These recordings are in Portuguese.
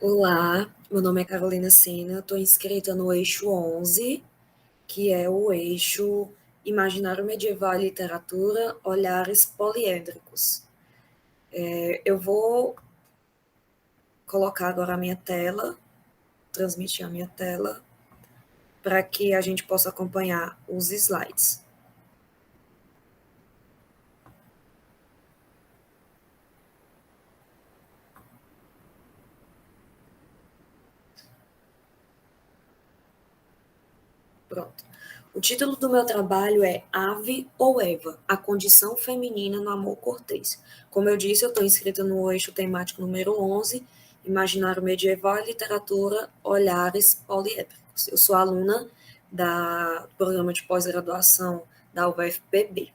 Olá, meu nome é Carolina Sena, estou inscrita no eixo 11, que é o eixo Imaginário Medieval e Literatura, Olhares Poliédricos. Eu vou colocar agora a minha tela, transmitir a minha tela, para que a gente possa acompanhar os slides. Pronto. O título do meu trabalho é Ave ou Eva, a condição feminina no amor cortês. Como eu disse, eu estou inscrita no eixo temático número 11, Imaginário Medieval e Literatura, Olhares Poliédricos. Eu sou aluna do programa de pós-graduação da UFPB,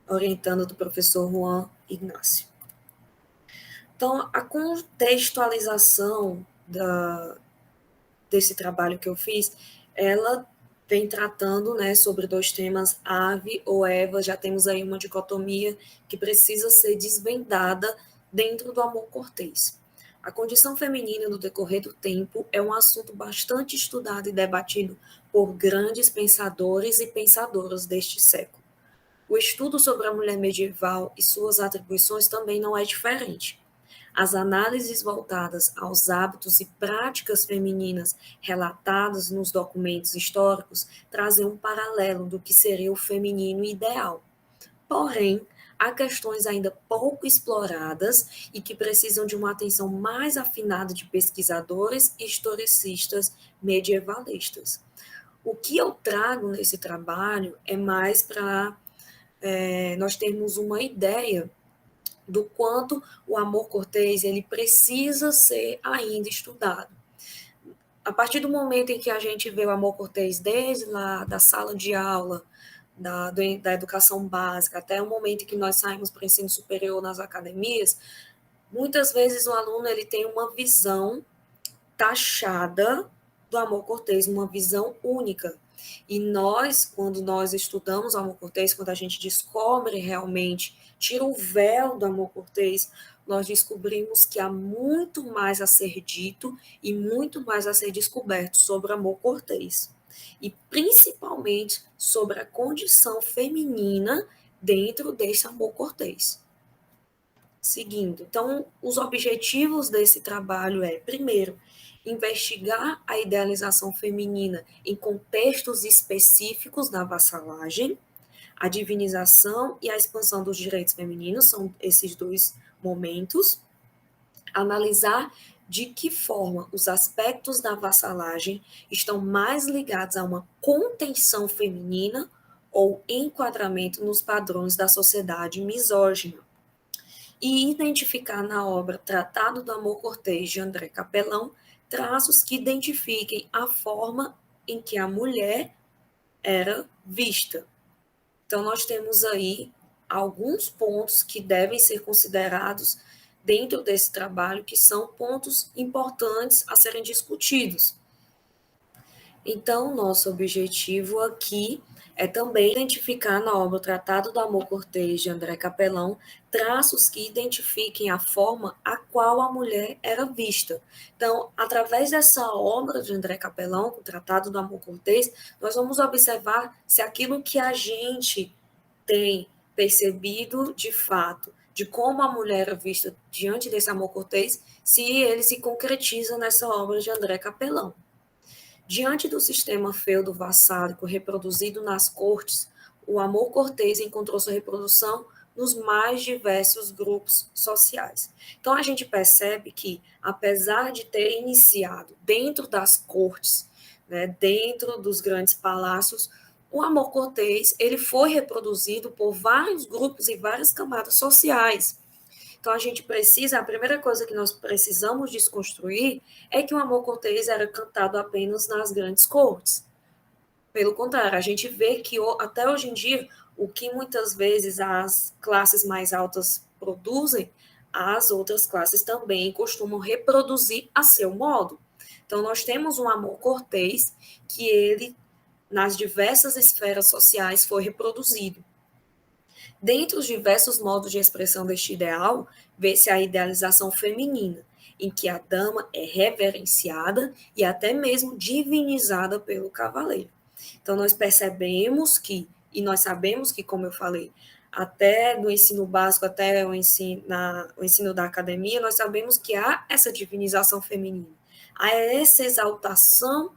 orientando do professor Juan Ignácio. Então, a contextualização desse trabalho que eu fiz, ela vem tratando, né, sobre dois temas, Ave ou Eva. Já temos aí uma dicotomia que precisa ser desvendada dentro do amor cortês. A condição feminina no decorrer do tempo é um assunto bastante estudado e debatido por grandes pensadores e pensadoras deste século. O estudo sobre a mulher medieval e suas atribuições também não é diferente. As análises voltadas aos hábitos e práticas femininas relatados nos documentos históricos trazem um paralelo do que seria o feminino ideal. Porém, há questões ainda pouco exploradas e que precisam de uma atenção mais afinada de pesquisadores e historicistas medievalistas. O que eu trago nesse trabalho é mais para nós termos uma ideia do quanto o amor cortês ele precisa ser ainda estudado. A partir do momento em que a gente vê o amor cortês desde lá da sala de aula, da educação básica, até o momento em que nós saímos para o ensino superior nas academias, muitas vezes o aluno ele tem uma visão taxada do amor cortês, uma visão única. E nós, quando nós estudamos o amor cortês, quando a gente descobre realmente, tira o véu do amor cortês, nós descobrimos que há muito mais a ser dito e muito mais a ser descoberto sobre o amor cortês. E principalmente sobre a condição feminina dentro desse amor cortês. Seguindo, então, os objetivos desse trabalho é, primeiro, investigar a idealização feminina em contextos específicos da vassalagem, a divinização e a expansão dos direitos femininos, são esses dois momentos, analisar de que forma os aspectos da vassalagem estão mais ligados a uma contenção feminina ou enquadramento nos padrões da sociedade misógina e identificar na obra Tratado do Amor Cortês, de André Capelão, traços que identifiquem a forma em que a mulher era vista. Então, nós temos aí alguns pontos que devem ser considerados dentro desse trabalho, que são pontos importantes a serem discutidos. Então, nosso objetivo aqui é também identificar na obra o Tratado do Amor Cortês, de André Capelão, traços que identifiquem a forma a qual a mulher era vista. Então, através dessa obra de André Capelão, o Tratado do Amor Cortês, nós vamos observar se aquilo que a gente tem percebido de fato, de como a mulher era vista diante desse amor cortês, se ele se concretiza nessa obra de André Capelão. Diante do sistema feudo-vassálico reproduzido nas cortes, o amor cortês encontrou sua reprodução nos mais diversos grupos sociais. Então, a gente percebe que, apesar de ter iniciado dentro das cortes, né, dentro dos grandes palácios, o amor cortês ele foi reproduzido por vários grupos e várias camadas sociais. Então, a primeira coisa que nós precisamos desconstruir é que o amor cortês era cantado apenas nas grandes cortes. Pelo contrário, a gente vê que até hoje em dia, o que muitas vezes as classes mais altas produzem, as outras classes também costumam reproduzir a seu modo. Então, nós temos um amor cortês que ele, nas diversas esferas sociais, foi reproduzido. Dentre os diversos modos de expressão deste ideal, vê-se a idealização feminina. em que a dama é reverenciada e até mesmo divinizada pelo cavaleiro. Então, nós percebemos que, e nós sabemos que, como eu falei, até no ensino básico, até o ensino da academia, nós sabemos que há essa divinização feminina, há essa exaltação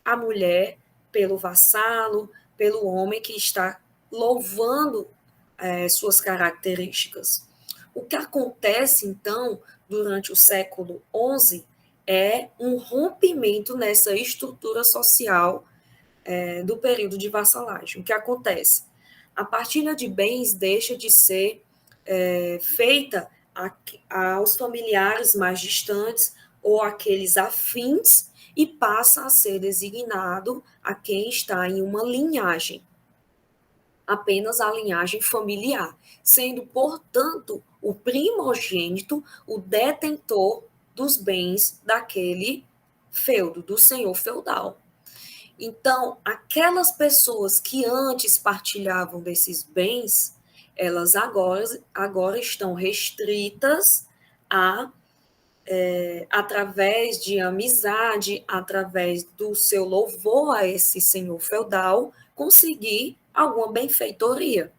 à mulher pelo vassalo, pelo homem que está louvando suas características. O que acontece, então, durante o século XI é um rompimento nessa estrutura social do período de vassalagem. O que acontece? A partilha de bens deixa de ser feita aos familiares mais distantes ou aqueles afins e passa a ser designado a quem está em uma linhagem, apenas a linhagem familiar, sendo, portanto, o primogênito o detentor dos bens daquele feudo, do senhor feudal. Então, aquelas pessoas que antes partilhavam desses bens, elas agora estão restritas a, através de amizade, através do seu louvor a esse senhor feudal, conseguir alguma benfeitoria.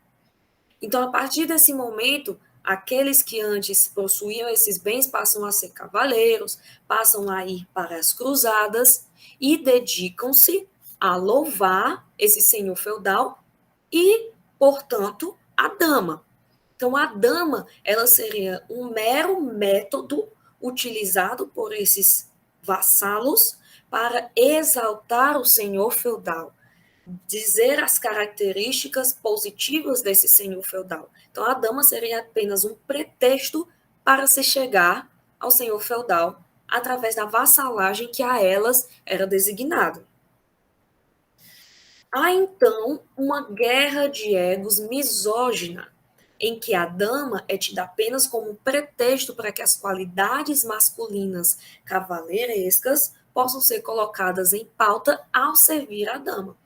Então, a partir desse momento, aqueles que antes possuíam esses bens passam a ser cavaleiros, passam a ir para as cruzadas e dedicam-se a louvar esse senhor feudal e, portanto, a dama. Então, a dama, ela seria um mero método utilizado por esses vassalos para exaltar o senhor feudal, dizer as características positivas desse senhor feudal. Então, a dama seria apenas um pretexto para se chegar ao senhor feudal através da vassalagem que a elas era designado. Há, então, uma guerra de egos misógina, em que a dama é tida apenas como um pretexto para que as qualidades masculinas cavaleirescas possam ser colocadas em pauta ao servir a dama.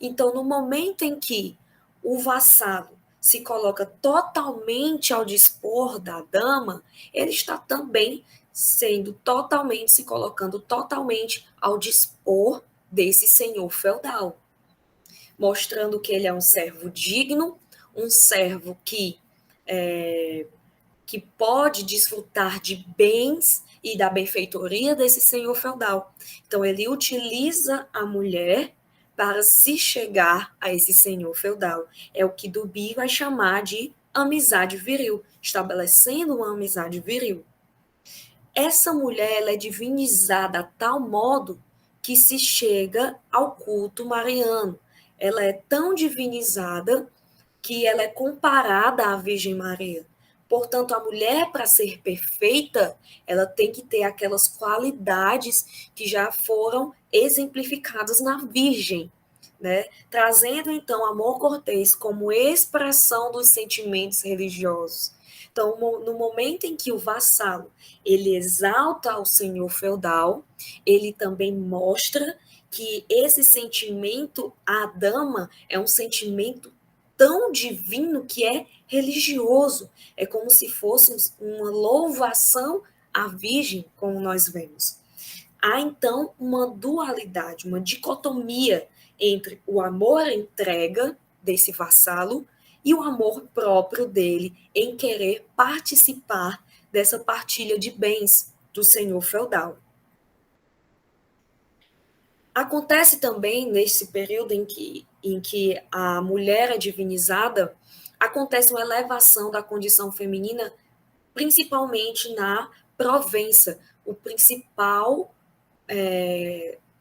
Então, no momento em que o vassalo se coloca totalmente ao dispor da dama, ele está também se colocando totalmente ao dispor desse senhor feudal, mostrando que ele é um servo digno, um servo que pode desfrutar de bens e da benfeitoria desse senhor feudal. Então, ele utiliza a mulher para se chegar a esse senhor feudal. É o que Duby vai chamar de amizade viril, estabelecendo uma amizade viril. Essa mulher ela é divinizada a tal modo que se chega ao culto mariano. Ela é tão divinizada que ela é comparada à Virgem Maria. Portanto, a mulher, para ser perfeita, ela tem que ter aquelas qualidades que já foram exemplificadas na Virgem, né? Trazendo, então, amor cortês como expressão dos sentimentos religiosos. Então, no momento em que o vassalo ele exalta o senhor feudal, ele também mostra que esse sentimento à dama é um sentimento tão divino que é religioso. É como se fosse uma louvação à Virgem, como nós vemos. Há, então, uma dualidade, uma dicotomia entre o amor à entrega desse vassalo e o amor próprio dele em querer participar dessa partilha de bens do senhor feudal. Acontece também, nesse período em que a mulher é divinizada, acontece uma elevação da condição feminina, principalmente na Provença. O principal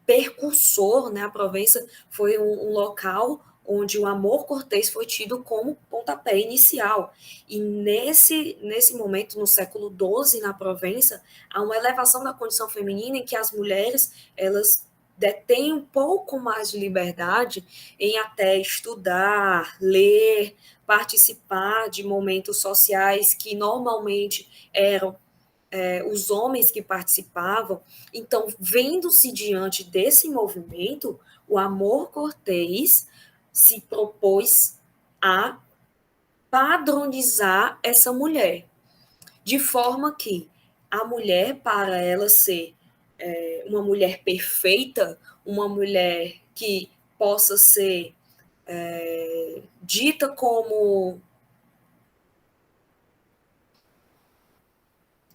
percursor, né, a Provença foi um local onde o amor cortês foi tido como pontapé inicial. E nesse momento, no século XII, na Provença, há uma elevação da condição feminina em que as mulheres, elas detêm um pouco mais de liberdade em até estudar, ler, participar de momentos sociais que normalmente eram os homens que participavam. Então, vendo-se diante desse movimento, o amor cortês se propôs a padronizar essa mulher, de forma que a mulher, para ela ser uma mulher perfeita, uma mulher que possa ser dita como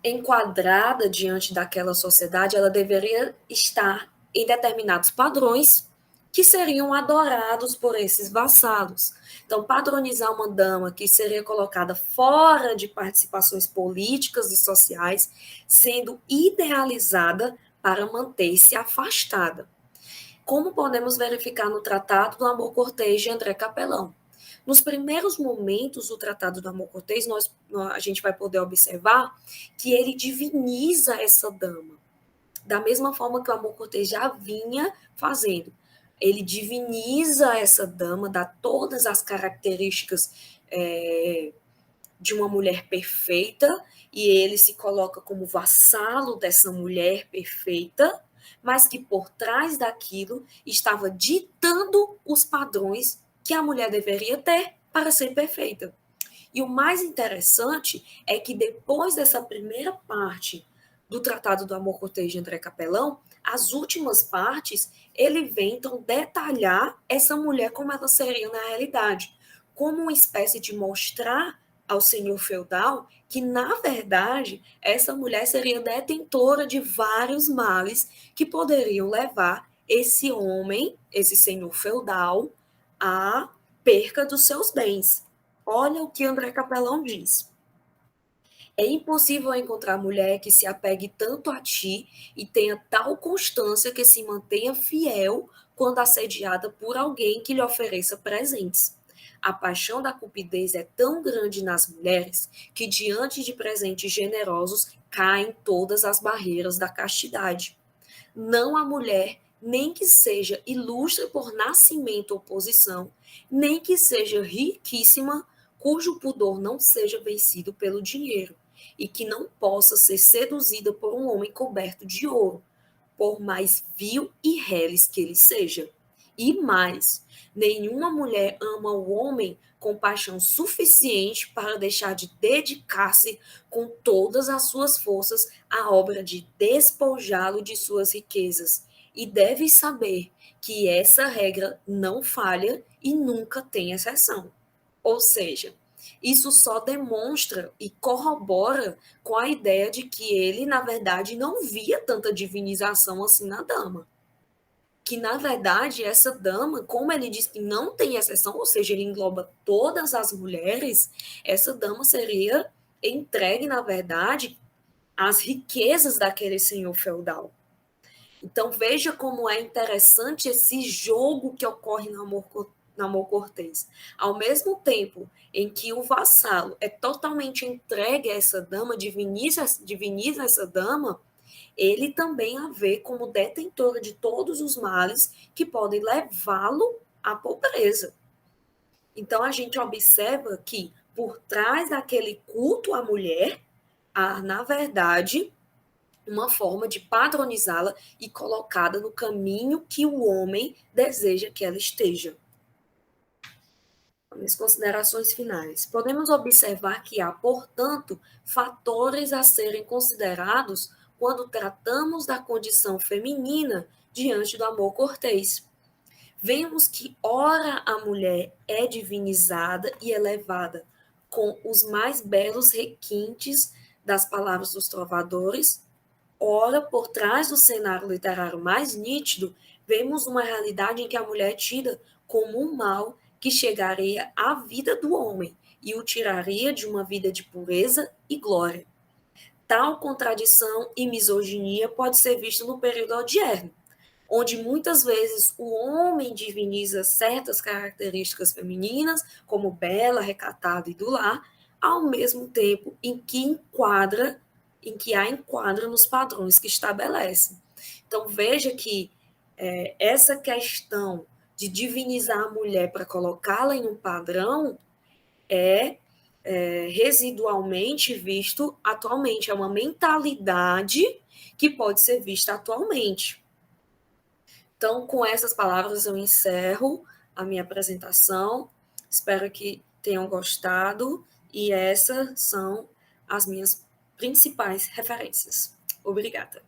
enquadrada diante daquela sociedade, ela deveria estar em determinados padrões que seriam adorados por esses vassalos. Então, padronizar uma dama que seria colocada fora de participações políticas e sociais, sendo idealizada para manter-se afastada, como podemos verificar no Tratado do Amor Cortês de André Capelão. Nos primeiros momentos do Tratado do Amor Cortês, a gente vai poder observar que ele diviniza essa dama, da mesma forma que o Amor Cortês já vinha fazendo. Ele diviniza essa dama, dá todas as características de uma mulher perfeita, e ele se coloca como vassalo dessa mulher perfeita, mas que por trás daquilo estava ditando os padrões que a mulher deveria ter para ser perfeita. E o mais interessante é que depois dessa primeira parte do Tratado do Amor Cortês de André Capelão, as últimas partes, ele vem então detalhar essa mulher como ela seria na realidade, como uma espécie de mostrar ao senhor feudal que, na verdade, essa mulher seria detentora de vários males que poderiam levar esse homem, esse senhor feudal, à perca dos seus bens. Olha o que André Capelão diz. É impossível encontrar mulher que se apegue tanto a ti e tenha tal constância que se mantenha fiel quando assediada por alguém que lhe ofereça presentes. A paixão da cupidez é tão grande nas mulheres que, diante de presentes generosos, caem todas as barreiras da castidade. Não há mulher, nem que seja ilustre por nascimento ou posição, nem que seja riquíssima, cujo pudor não seja vencido pelo dinheiro, e que não possa ser seduzida por um homem coberto de ouro, por mais vil e reles que ele seja. E mais, nenhuma mulher ama o homem com paixão suficiente para deixar de dedicar-se com todas as suas forças à obra de despojá-lo de suas riquezas. E deve saber que essa regra não falha e nunca tem exceção. Ou seja, isso só demonstra e corrobora com a ideia de que ele, na verdade, não via tanta divinização assim na dama. Que, na verdade, essa dama, como ele diz que não tem exceção, ou seja, ele engloba todas as mulheres, essa dama seria entregue, na verdade, às riquezas daquele senhor feudal. Então, veja como é interessante esse jogo que ocorre no amor cortês. Ao mesmo tempo em que o vassalo é totalmente entregue a essa dama, diviniza essa dama, ele também a vê como detentor de todos os males que podem levá-lo à pobreza. Então, a gente observa que, por trás daquele culto à mulher, há, na verdade, uma forma de padronizá-la e colocada no caminho que o homem deseja que ela esteja. Minhas considerações finais. Podemos observar que há, portanto, fatores a serem considerados quando tratamos da condição feminina diante do amor cortês. Vemos que, ora, a mulher é divinizada e elevada com os mais belos requintes das palavras dos trovadores, ora, por trás do cenário literário mais nítido, vemos uma realidade em que a mulher é tida como um mal que chegaria à vida do homem e o tiraria de uma vida de pureza e glória. Tal contradição e misoginia pode ser vista no período odierno, onde muitas vezes o homem diviniza certas características femininas, como bela, recatada e do lar, ao mesmo tempo em que a enquadra nos padrões que estabelece. Então veja que essa questão de divinizar a mulher para colocá-la em um padrão é residualmente visto atualmente, é uma mentalidade que pode ser vista atualmente. Então, com essas palavras, eu encerro a minha apresentação. Espero que tenham gostado. E essas são as minhas principais referências. Obrigada.